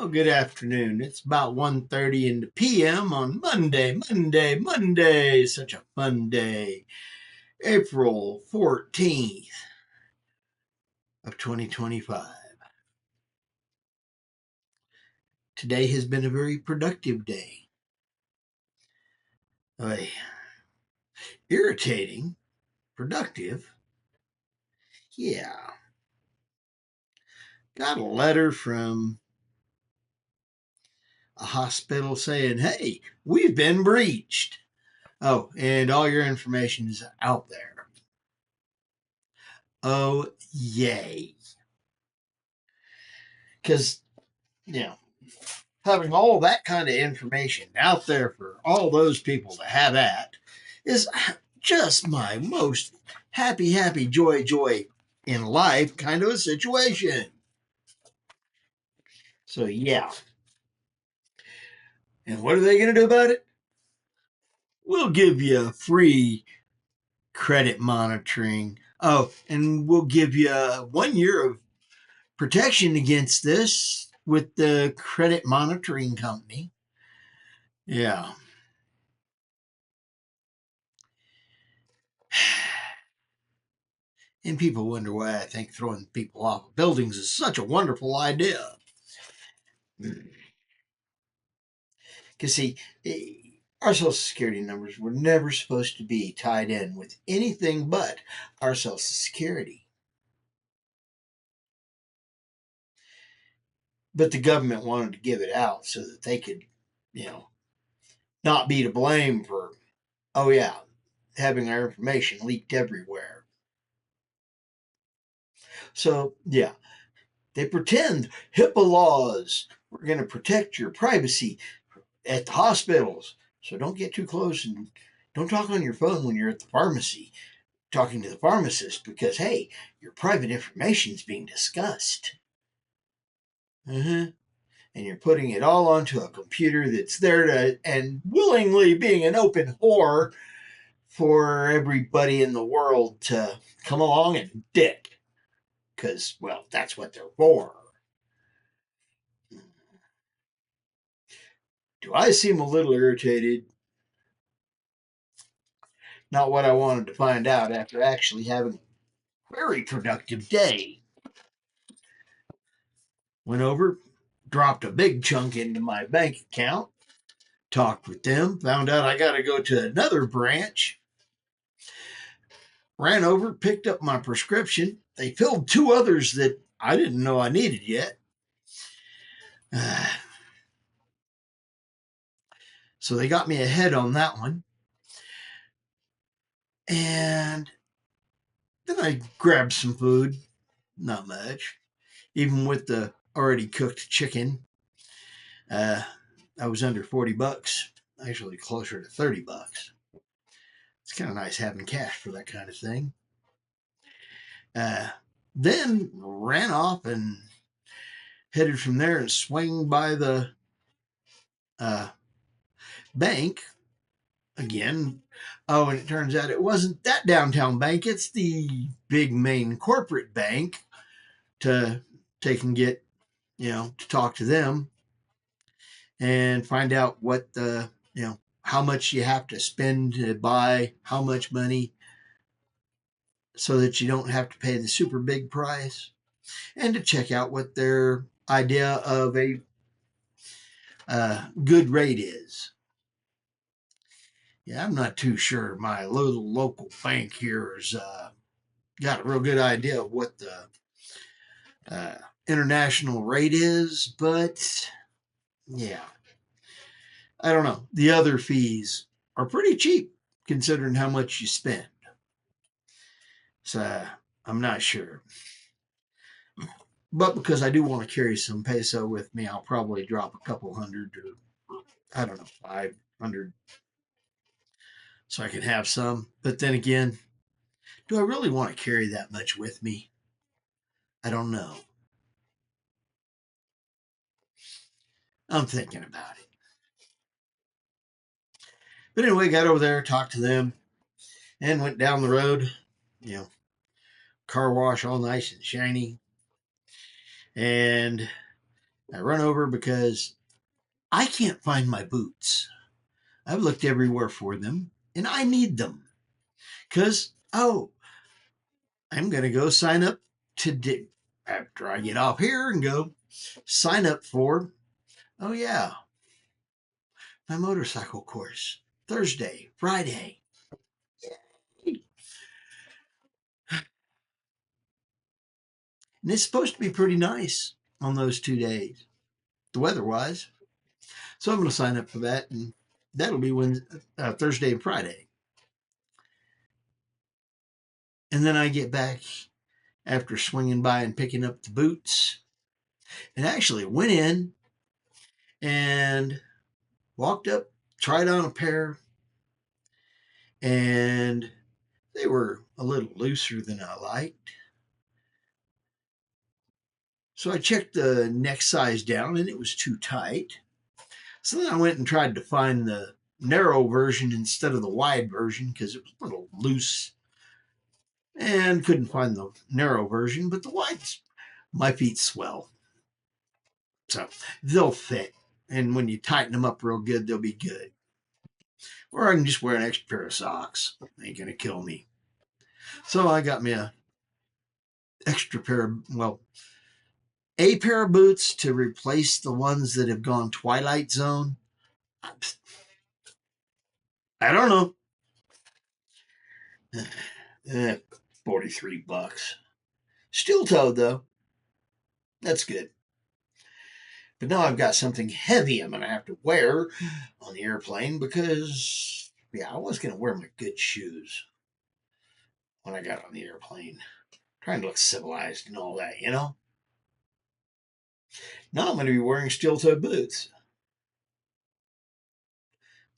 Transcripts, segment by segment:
Oh, good afternoon. It's about 1:30 in the PM on Monday. Such a fun day. April 14th of 2025. Today has been a very productive day. Oy. Irritating, productive. Yeah. Got a letter from a hospital saying, hey, we've been breached. Oh, and all your information is out there. Oh, yay. Because, you know, having all that kind of information out there for all those people to have at is just my most happy, joy in life kind of a situation. So, yeah. And what are they going to do about it? We'll give you free credit monitoring. Oh, and we'll give you 1 year of protection against this with the credit monitoring company. Yeah. And people wonder why I think throwing people off of buildings is such a wonderful idea. Because, see, our Social Security numbers were never supposed to be tied in with anything but our Social Security. But the government wanted to give it out so that they could, you know, not be to blame for, oh, yeah, having our information leaked everywhere. So, yeah, they pretend HIPAA laws, we're going to protect your privacy at the hospitals. So don't get too close and don't talk on your phone when you're at the pharmacy talking to the pharmacist because, hey, your private information is being discussed. Uh-huh. And you're putting it all onto a computer that's there to, and willingly being an open whore for everybody in the world to come along and dick. Because, well, that's what they're for. Do I seem a little irritated? Not what I wanted to find out after actually having a very productive day. Went over, dropped a big chunk into my bank account, talked with them, found out I got to go to another branch, ran over, picked up my prescription. They filled two others that I didn't know I needed yet. So they got me ahead on that one. And then I grabbed some food, not much, even with the already cooked chicken. I was under $40, actually closer to $30. It's kind of nice having cash for that kind of thing. Uh, then ran off and headed from there and swung by the uh, bank again. Oh, and it turns out it wasn't that downtown bank. It's the big main corporate bank to take and get, to talk to them and find out what how much you have to spend to buy how much money so that you don't have to pay the super big price and to check out what their idea of a good rate is. Yeah, I'm not too sure. My little local bank here has got a real good idea of what the uh, international rate is, but yeah, I don't know. The other fees are pretty cheap considering how much you spend. So I'm not sure. But because I do want to carry some peso with me, I'll probably drop a couple hundred or I don't know, 500 so I can have some. But then again, do I really want to carry that much with me? I don't know. I'm thinking about it. But anyway, got over there, talked to them, and went down the road. You know, car wash all nice and shiny. And I run over because I can't find my boots. I've looked everywhere for them and I need them because, I'm going to go sign up today after I get off here and go sign up for, oh yeah, my motorcycle course. Thursday, Friday. And it's supposed to be pretty nice on those 2 days, the weather wise. So I'm going to sign up for that, and that'll be Thursday and Friday. And then I get back after swinging by and picking up the boots, and actually went in and walked up, tried on a pair, and they were a little looser than I liked. So I checked the neck size down, and it was too tight. So then I went and tried to find the narrow version instead of the wide version because it was a little loose, and couldn't find the narrow version, but the wide's my feet swell. So they'll fit. And when you tighten them up real good, they'll be good. Or I can just wear an extra pair of socks. Ain't gonna kill me. So I got me a pair of boots to replace the ones that have gone Twilight Zone. I don't know. 43 bucks. Steel toed though. That's good. But now I've got something heavy I'm going to have to wear on the airplane because, I was going to wear my good shoes when I got on the airplane. Trying to look civilized and all that, you know? Now I'm going to be wearing steel toe boots.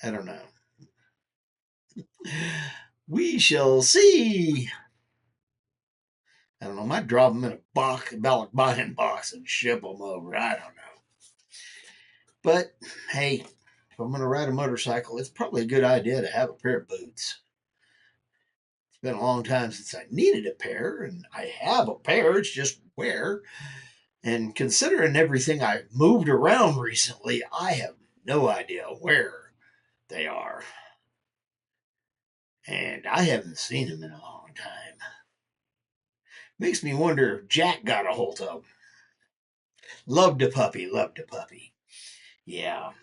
I don't know. We shall see. I don't know. I might drop them in a buying box and ship them over. I don't know. But hey, if I'm going to ride a motorcycle, it's probably a good idea to have a pair of boots. It's been a long time since I needed a pair, and I have a pair. It's just where. And considering everything I've moved around recently, I have no idea where they are. And I haven't seen them in a long time. Makes me wonder if Jack got a hold of them. Loved a puppy, loved a puppy. Yeah,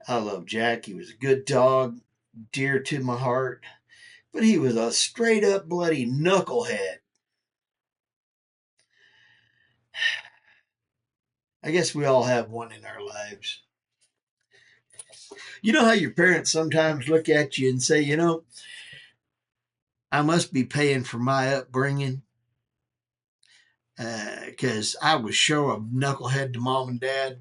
I love Jack. He was a good dog, dear to my heart. But he was a straight up bloody knucklehead. I guess we all have one in our lives. You know how your parents sometimes look at you and say, I must be paying for my upbringing because I was sure a knucklehead to mom and dad.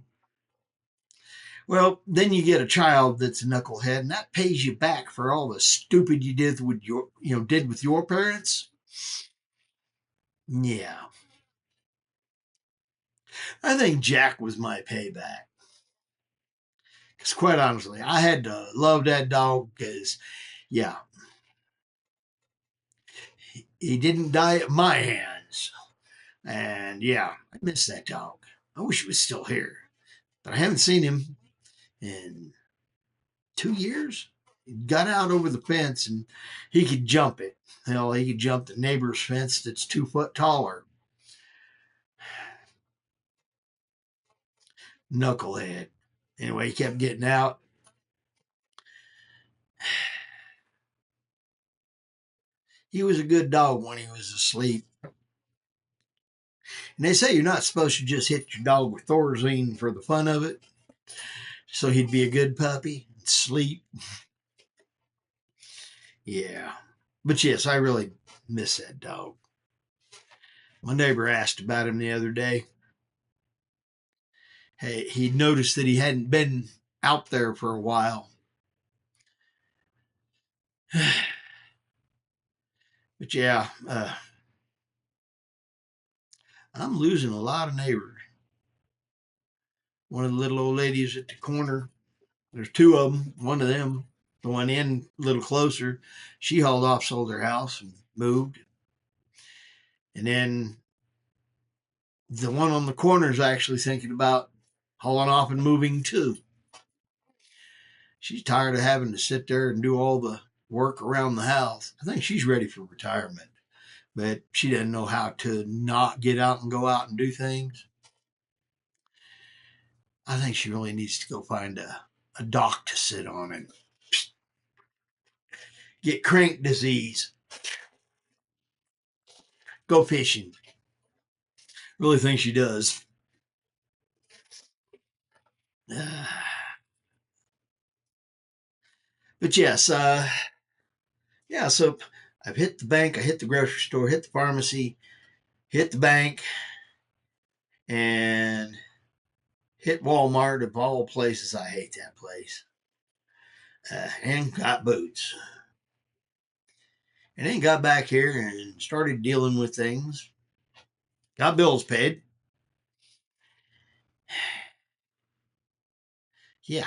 Well, then you get a child that's a knucklehead, and that pays you back for all the stupid you did with your parents. Yeah, I think Jack was my payback. Because quite honestly, I had to love that dog because, yeah, he didn't die at my hands. And yeah, I miss that dog. I wish he was still here. But I haven't seen him in 2 years. He got out over the fence and he could jump it. Hell, he could jump the neighbor's fence that's 2 foot taller. Knucklehead. Anyway, he kept getting out. He was a good dog when he was asleep. And they say you're not supposed to just hit your dog with Thorazine for the fun of it. So he'd be a good puppy and sleep. Yeah. But yes, I really miss that dog. My neighbor asked about him the other day. Hey, he noticed that he hadn't been out there for a while. But yeah, I'm losing a lot of neighbors. One of the little old ladies at the corner, there's two of them. One of them, the one in a little closer, she hauled off, sold her house, and moved. And then The one on the corner is actually thinking about hauling off and moving too. She's tired of having to sit there and do all the work around the house. I think she's ready for retirement, but she doesn't know how to not get out and go out and do things. I think she really needs to go find a dock to sit on and get crank disease. Go fishing. Really think she does. But yes, yeah, so I've hit the bank, I hit the grocery store, hit the pharmacy, hit the bank, and hit Walmart of all places. I hate that place. And got boots. And then got back here and started dealing with things. Got bills paid. Yeah.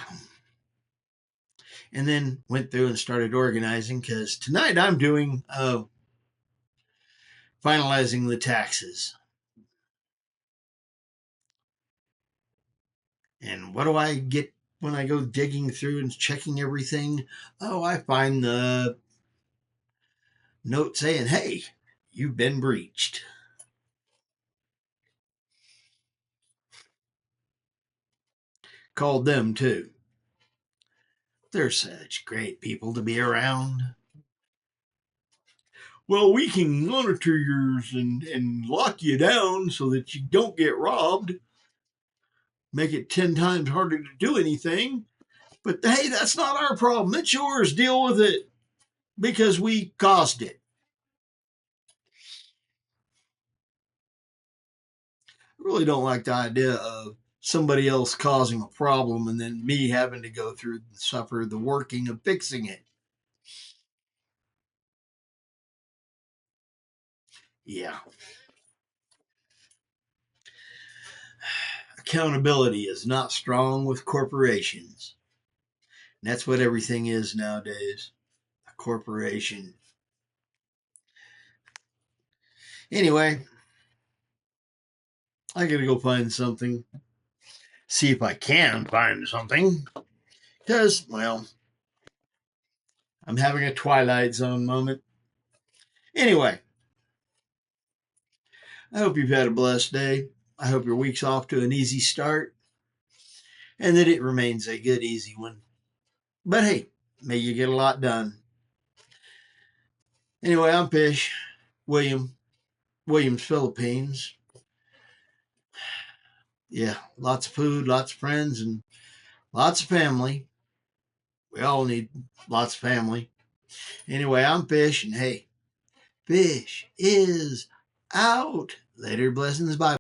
And then went through and started organizing because tonight I'm doing finalizing the taxes. And what do I get when I go digging through and checking everything? Oh, I find the note saying, hey, you've been breached. Called them too. They're such great people to be around. Well, we can monitor yours and lock you down so that you don't get robbed. Make it 10 times harder to do anything. But hey, that's not our problem. It's yours. Deal with it because we caused it. I really don't like the idea of somebody else causing a problem and then me having to go through and suffer the working of fixing it. Yeah. Accountability is not strong with corporations. And that's what everything is nowadays. A corporation. Anyway, I gotta go find something. See if I can find something. Because, well, I'm having a Twilight Zone moment. Anyway, I hope you've had a blessed day. I hope your week's off to an easy start and that it remains a good, easy one. But hey, may you get a lot done. Anyway, I'm Fish, Williams, Philippines. Yeah, lots of food, lots of friends, and lots of family. We all need lots of family. Anyway, I'm Fish, and hey, Fish is out. Later, blessings. Bye.